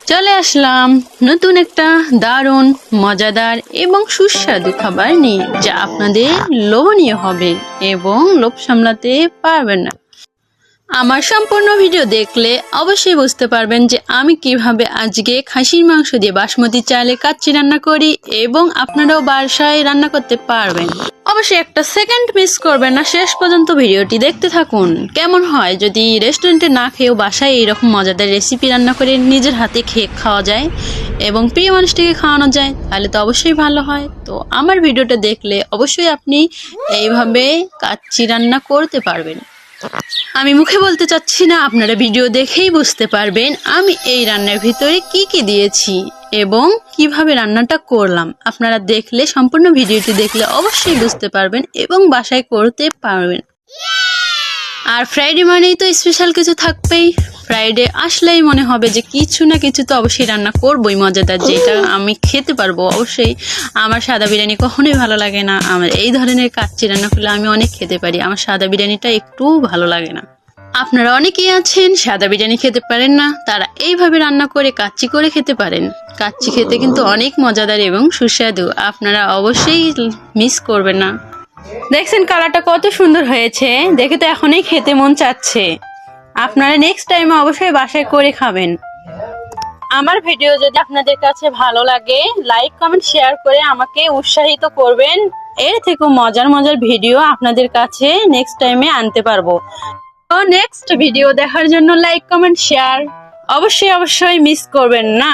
চলে আসলাম নতুন একটা দারুণ মজাদার এবং সুস্বাদু খাবার নিয়ে, যা আপনাদের লোভনীয় হবে এবং লোভ সামলাতে পারবেন না। আমার সম্পূর্ণ ভিডিও দেখলে অবশ্যই বুঝতে পারবেন যে আমি কিভাবে আজকে খাসির মাংস দিয়ে বাসমতি চালে কাচ্চি রান্না করি, এবং আপনারাও বাসায় রান্না করতে পারবেন। অবশ্যই একটা সেকেন্ড মিস করবেন না, শেষ পর্যন্ত ভিডিওটি দেখতে থাকুন। কেমন হয় যদি রেস্টুরেন্টে না খেয়েও বাসায় এইরকম মজাদার রেসিপি রান্না করে নিজের হাতে খেয়ে খাওয়া যায় এবং প্রিয় মানুষটিকে খাওয়ানো যায়, তাহলে তো অবশ্যই ভালো হয়। তো আমার ভিডিওটা দেখলে অবশ্যই আপনি এইভাবে কাচ্চি রান্না করতে পারবেন। আমি মুখে বলতে চাচ্ছি না, আপনারা ভিডিও দেখেই বুঝতে পারবেন আমি এই রান্নার ভিতরে কি কি দিয়েছি এবং কিভাবে রান্নাটা করলাম। আপনারা দেখলে, সম্পূর্ণ ভিডিওটি দেখলে অবশ্যই বুঝতে পারবেন এবং বাসায় করতে পারবেন। আর ফ্রাইডে মানেই তো স্পেশাল কিছু থাকবেই। ফ্রাইডে আসলেই মনে হবে যে কিছু না কিছু তো অবশ্যই রান্না করবোই মজাদার, যেটা আমি খেতে পারবো। অবশ্যই আমার সাদা বিরিয়ানি কখনোই ভালো লাগে না, আমার এই ধরনের কাচ্চি রান্না করলে আমি অনেক খেতে পারি। আমার সাদা বিরিয়ানিটা একটুও ভালো লাগে না। আপনারা অনেকেই আছেন সাদা বিরিয়ানি খেতে পারেন না, তারা এইভাবে রান্না করে কাচ্চি করে খেতে পারেন। কাচ্চি খেতে কিন্তু অনেক মজাদার এবং সুস্বাদু, আপনারা অবশ্যই মিস করবেন না। দেখছেন কালারটা কত সুন্দর হয়েছে, দেখে তো এখনই খেতে মন চাচ্ছে। আপনারা নেক্সট টাইমে অবশ্যই বাসায় করে খাবেন। আমার ভিডিও যদি আপনাদের কাছে ভালো লাগে, লাইক কমেন্ট শেয়ার করে আমাকে উৎসাহিত করবেন। এর থেকেও মজার মজার ভিডিও আপনাদের কাছে নেক্সট টাইমে আনতে পারবো। তো নেক্সট ভিডিও দেখার জন্য লাইক কমেন্ট শেয়ার অবশ্যই মিস করবেন না।